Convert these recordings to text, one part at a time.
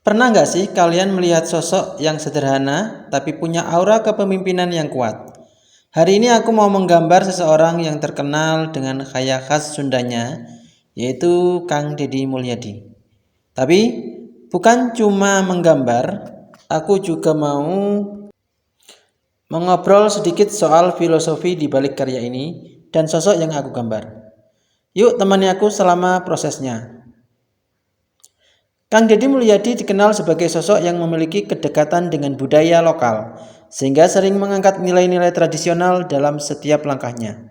Pernah nggak sih kalian melihat sosok yang sederhana tapi punya aura kepemimpinan yang kuat? Hari ini aku mau menggambar seseorang yang terkenal dengan gaya khas Sundanya, yaitu Kang Deddy Mulyadi. Tapi bukan cuma menggambar, aku juga mau mengobrol sedikit soal filosofi di balik karya ini dan sosok yang aku gambar. Yuk temani aku selama prosesnya. Kang Deddy Mulyadi dikenal sebagai sosok yang memiliki kedekatan dengan budaya lokal, sehingga sering mengangkat nilai-nilai tradisional dalam setiap langkahnya.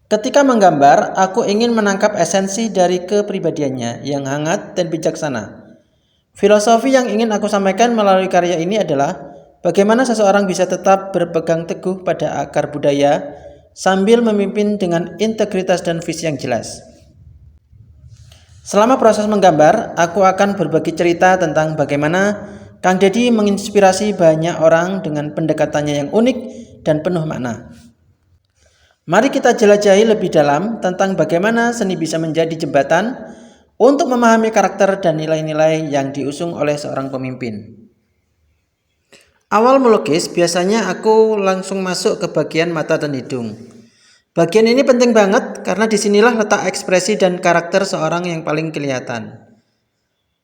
Ketika menggambar, aku ingin menangkap esensi dari kepribadiannya yang hangat dan bijaksana. Filosofi yang ingin aku sampaikan melalui karya ini adalah bagaimana seseorang bisa tetap berpegang teguh pada akar budaya sambil memimpin dengan integritas dan visi yang jelas. Selama proses menggambar, aku akan berbagi cerita tentang bagaimana Kang Deddy menginspirasi banyak orang dengan pendekatannya yang unik dan penuh makna. Mari kita jelajahi lebih dalam tentang bagaimana seni bisa menjadi jembatan untuk memahami karakter dan nilai-nilai yang diusung oleh seorang pemimpin. Awal melukis, biasanya aku langsung masuk ke bagian mata dan hidung. Bagian ini penting banget karena disinilah letak ekspresi dan karakter seorang yang paling kelihatan.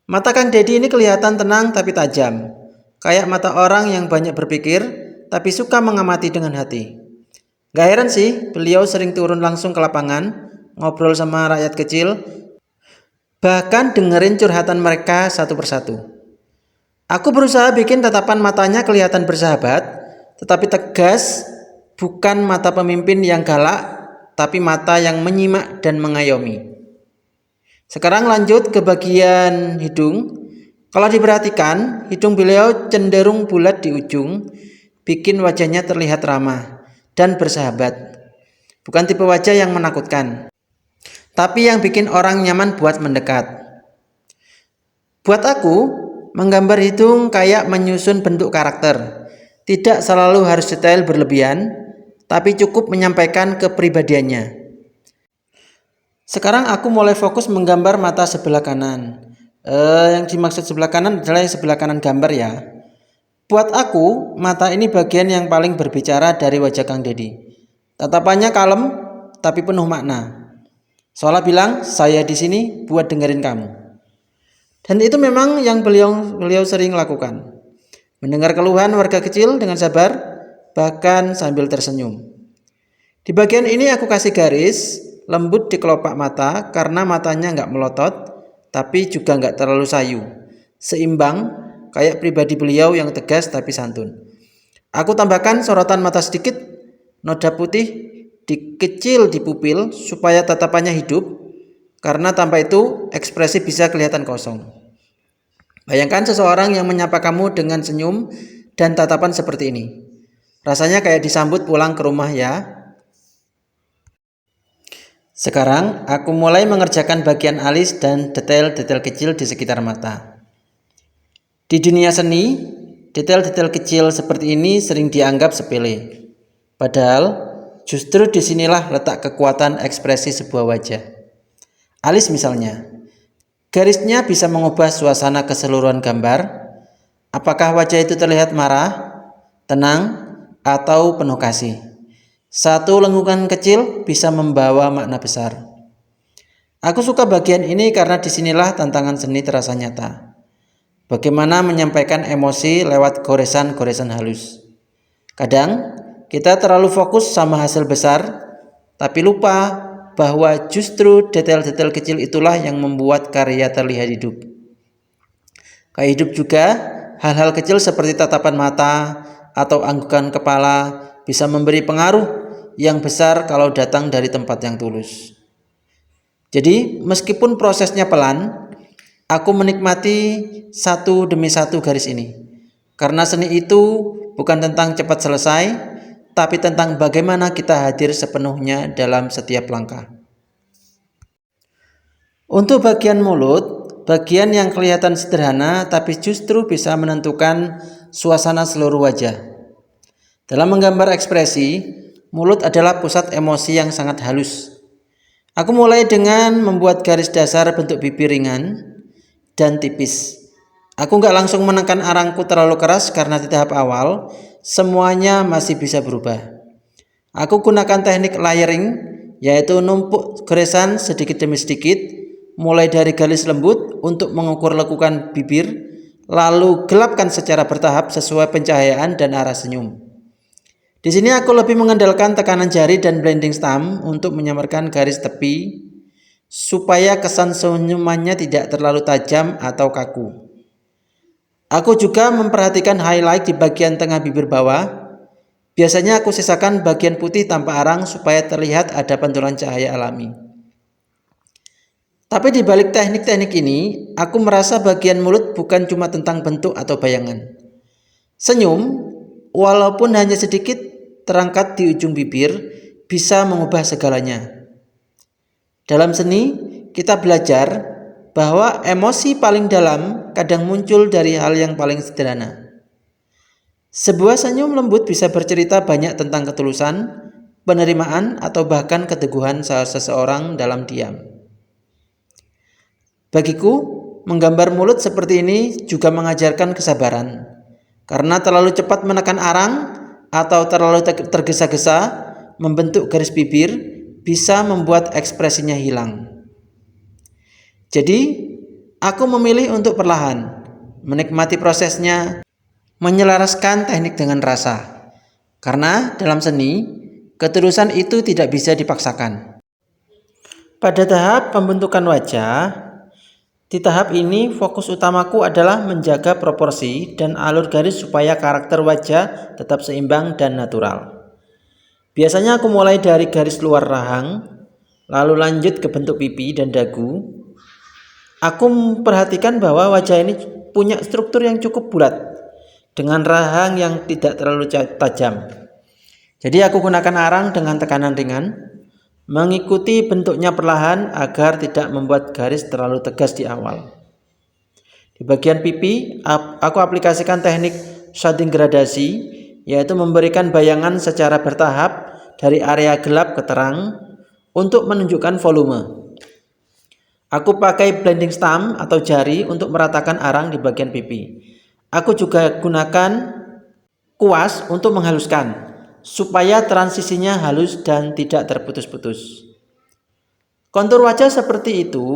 Mata Kang Deddy ini kelihatan tenang tapi tajam, kayak mata orang yang banyak berpikir tapi suka mengamati dengan hati. Gak heran sih, beliau sering turun langsung ke lapangan, ngobrol sama rakyat kecil, bahkan dengerin curhatan mereka satu persatu. Aku berusaha bikin tatapan matanya kelihatan bersahabat, tetapi tegas, bukan mata pemimpin yang galak, tapi mata yang menyimak dan mengayomi. Sekarang lanjut ke bagian hidung. Kalau diperhatikan, hidung beliau cenderung bulat di ujung, bikin wajahnya terlihat ramah dan bersahabat. Bukan tipe wajah yang menakutkan, tapi yang bikin orang nyaman buat mendekat. Buat aku, menggambar hidung kayak menyusun bentuk karakter. Tidak selalu harus detail berlebihan, tapi cukup menyampaikan kepribadiannya. Sekarang aku mulai fokus menggambar mata sebelah kanan. Yang dimaksud sebelah kanan adalah yang sebelah kanan gambar ya. Buat aku, mata ini bagian yang paling berbicara dari wajah Kang Deddy. Tatapannya kalem, tapi penuh makna. Seolah bilang, saya di sini buat dengerin kamu. Dan itu memang yang beliau sering lakukan. Mendengar keluhan warga kecil dengan sabar, bahkan sambil tersenyum. Di bagian ini aku kasih garis lembut di kelopak mata karena matanya nggak melotot, tapi juga nggak terlalu sayu. Seimbang, kayak pribadi beliau yang tegas tapi santun. Aku tambahkan sorotan mata sedikit, noda putih dikecil di pupil supaya tatapannya hidup, karena tanpa itu ekspresi bisa kelihatan kosong. Bayangkan seseorang yang menyapa kamu dengan senyum dan tatapan seperti ini. Rasanya kayak disambut pulang ke rumah ya. Sekarang aku mulai mengerjakan bagian alis dan detail-detail kecil di sekitar mata. Di dunia seni, detail-detail kecil seperti ini sering dianggap sepele. Padahal justru disinilah letak kekuatan ekspresi sebuah wajah. Alis misalnya, garisnya bisa mengubah suasana keseluruhan gambar. Apakah wajah itu terlihat marah, tenang, atau penuh kasih? Satu lengkungan kecil bisa membawa makna besar. Aku suka bagian ini karena disinilah tantangan seni terasa nyata. Bagaimana menyampaikan emosi lewat goresan-goresan halus. Kadang kita terlalu fokus sama hasil besar, tapi lupa bahwa justru detail-detail kecil itulah yang membuat karya terlihat hidup. Kayak hidup juga, hal-hal kecil seperti tatapan mata atau anggukan kepala bisa memberi pengaruh yang besar kalau datang dari tempat yang tulus. Jadi meskipun prosesnya pelan, aku menikmati satu demi satu garis ini. Karena seni itu bukan tentang cepat selesai, tapi tentang bagaimana kita hadir sepenuhnya dalam setiap langkah. Untuk bagian mulut, bagian yang kelihatan sederhana tapi justru bisa menentukan suasana seluruh wajah. Dalam menggambar ekspresi, mulut adalah pusat emosi yang sangat halus. Aku mulai dengan membuat garis dasar bentuk bibir ringan dan tipis. Aku nggak langsung menekan arangku terlalu keras karena di tahap awal semuanya masih bisa berubah. Aku gunakan teknik layering, yaitu numpuk goresan sedikit demi sedikit, mulai dari garis lembut untuk mengukur lekukan bibir, lalu gelapkan secara bertahap sesuai pencahayaan dan arah senyum. Di sini aku lebih mengandalkan tekanan jari dan blending stamp untuk menyamarkan garis tepi supaya kesan senyumannya tidak terlalu tajam atau kaku. Aku juga memperhatikan highlight di bagian tengah bibir bawah. Biasanya aku sisakan bagian putih tanpa arang supaya terlihat ada pantulan cahaya alami. Tapi di balik teknik-teknik ini, aku merasa bagian mulut bukan cuma tentang bentuk atau bayangan. Senyum, walaupun hanya sedikit terangkat di ujung bibir, bisa mengubah segalanya. Dalam seni, kita belajar bahwa emosi paling dalam kadang muncul dari hal yang paling sederhana. Sebuah senyum lembut bisa bercerita banyak tentang ketulusan, penerimaan, atau bahkan keteguhan seseorang dalam diam. Bagiku, menggambar mulut seperti ini juga mengajarkan kesabaran. Karena terlalu cepat menekan arang atau terlalu tergesa-gesa membentuk garis bibir bisa membuat ekspresinya hilang. Jadi, aku memilih untuk perlahan, menikmati prosesnya, menyelaraskan teknik dengan rasa. Karena dalam seni, ketulusan itu tidak bisa dipaksakan. Pada tahap pembentukan wajah, di tahap ini fokus utamaku adalah menjaga proporsi dan alur garis supaya karakter wajah tetap seimbang dan natural. Biasanya aku mulai dari garis luar rahang, lalu lanjut ke bentuk pipi dan dagu. Aku memperhatikan bahwa wajah ini punya struktur yang cukup bulat dengan rahang yang tidak terlalu tajam. Jadi aku gunakan arang dengan tekanan ringan, mengikuti bentuknya perlahan agar tidak membuat garis terlalu tegas di awal. Di bagian pipi, aku aplikasikan teknik shading gradasi, yaitu memberikan bayangan secara bertahap dari area gelap ke terang untuk menunjukkan volume. Aku pakai blending stamp atau jari untuk meratakan arang di bagian pipi. Aku juga gunakan kuas untuk menghaluskan, supaya transisinya halus dan tidak terputus-putus. Kontur wajah seperti itu,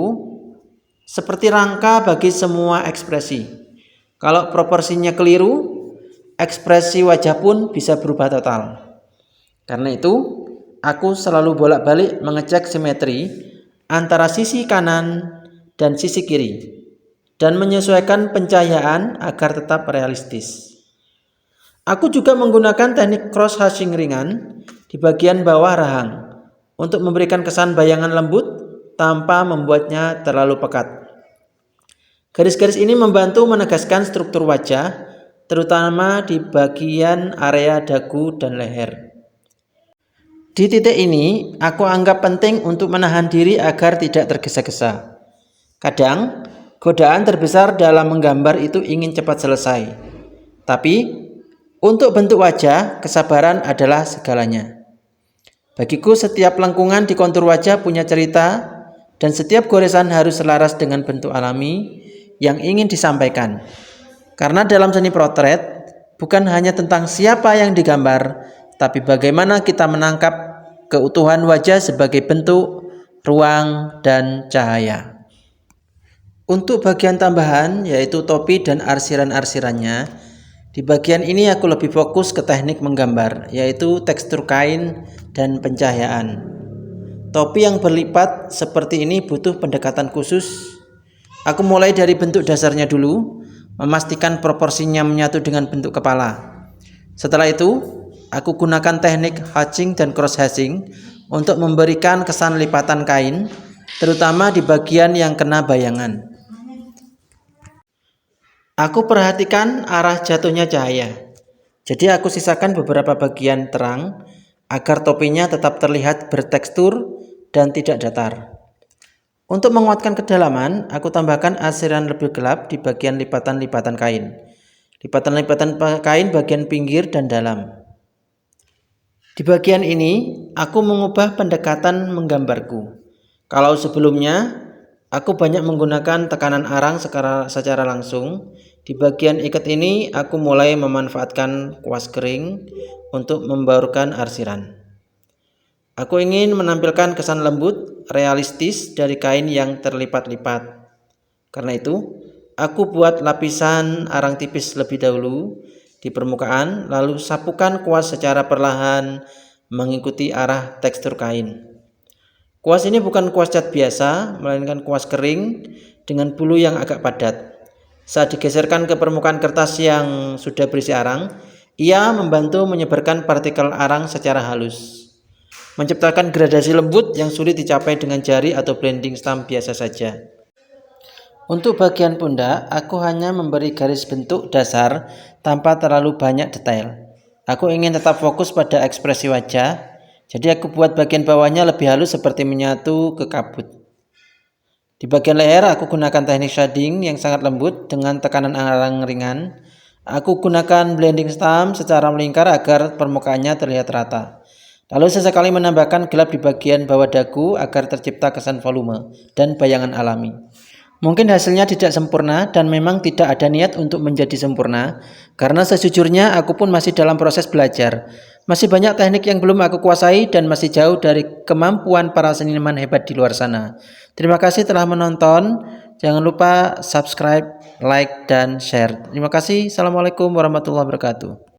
seperti rangka bagi semua ekspresi. Kalau proporsinya keliru, ekspresi wajah pun bisa berubah total. Karena itu, aku selalu bolak-balik mengecek simetri antara sisi kanan dan sisi kiri dan menyesuaikan pencahayaan agar tetap realistis. Aku juga menggunakan teknik cross hatching ringan di bagian bawah rahang untuk memberikan kesan bayangan lembut tanpa membuatnya terlalu pekat. Garis-garis ini membantu menegaskan struktur wajah, terutama di bagian area dagu dan leher. Di titik ini, aku anggap penting untuk menahan diri agar tidak tergesa-gesa. Kadang, godaan terbesar dalam menggambar itu ingin cepat selesai. Tapi, untuk bentuk wajah, kesabaran adalah segalanya. Bagiku, setiap lengkungan di kontur wajah punya cerita, dan setiap goresan harus selaras dengan bentuk alami yang ingin disampaikan. Karena dalam seni potret, bukan hanya tentang siapa yang digambar, tapi bagaimana kita menangkap keutuhan wajah sebagai bentuk, ruang, dan cahaya. Untuk bagian tambahan, yaitu topi dan arsiran-arsirannya, di bagian ini aku lebih fokus ke teknik menggambar, yaitu tekstur kain dan pencahayaan. Topi yang berlipat seperti ini butuh pendekatan khusus. Aku mulai dari bentuk dasarnya dulu, memastikan proporsinya menyatu dengan bentuk kepala. Setelah itu, aku gunakan teknik hatching dan cross hatching untuk memberikan kesan lipatan kain, terutama di bagian yang kena bayangan. Aku perhatikan arah jatuhnya cahaya. Jadi aku sisakan beberapa bagian terang agar topinya tetap terlihat bertekstur dan tidak datar. Untuk menguatkan kedalaman, aku tambahkan arsiran lebih gelap di bagian lipatan-lipatan kain. Lipatan-lipatan kain bagian pinggir dan dalam. Di bagian ini, aku mengubah pendekatan menggambarku. Kalau sebelumnya, Aku banyak menggunakan tekanan arang secara langsung. Di bagian ikat ini aku mulai memanfaatkan kuas kering untuk membaurkan arsiran. Aku ingin menampilkan kesan lembut, realistis dari kain yang terlipat-lipat. Karena itu, aku buat lapisan arang tipis lebih dahulu di permukaan, lalu sapukan kuas secara perlahan mengikuti arah tekstur kain. Kuas ini bukan kuas cat biasa, melainkan kuas kering dengan bulu yang agak padat. Saat digeserkan ke permukaan kertas yang sudah berisi arang, ia membantu menyebarkan partikel arang secara halus, menciptakan gradasi lembut yang sulit dicapai dengan jari atau blending stamp biasa saja. Untuk bagian pundak, aku hanya memberi garis bentuk dasar tanpa terlalu banyak detail. Aku ingin tetap fokus pada ekspresi wajah, jadi aku buat bagian bawahnya lebih halus seperti menyatu ke kabut. Di bagian leher, aku gunakan teknik shading yang sangat lembut dengan tekanan arang ringan. Aku gunakan blending stamp secara melingkar agar permukaannya terlihat rata. Lalu sesekali menambahkan gelap di bagian bawah dagu agar tercipta kesan volume dan bayangan alami. Mungkin hasilnya tidak sempurna dan memang tidak ada niat untuk menjadi sempurna, karena sejujurnya aku pun masih dalam proses belajar. Masih banyak teknik yang belum aku kuasai dan masih jauh dari kemampuan para seniman hebat di luar sana. Terima kasih telah menonton. Jangan lupa subscribe, like, dan share. Terima kasih. Assalamualaikum warahmatullahi wabarakatuh.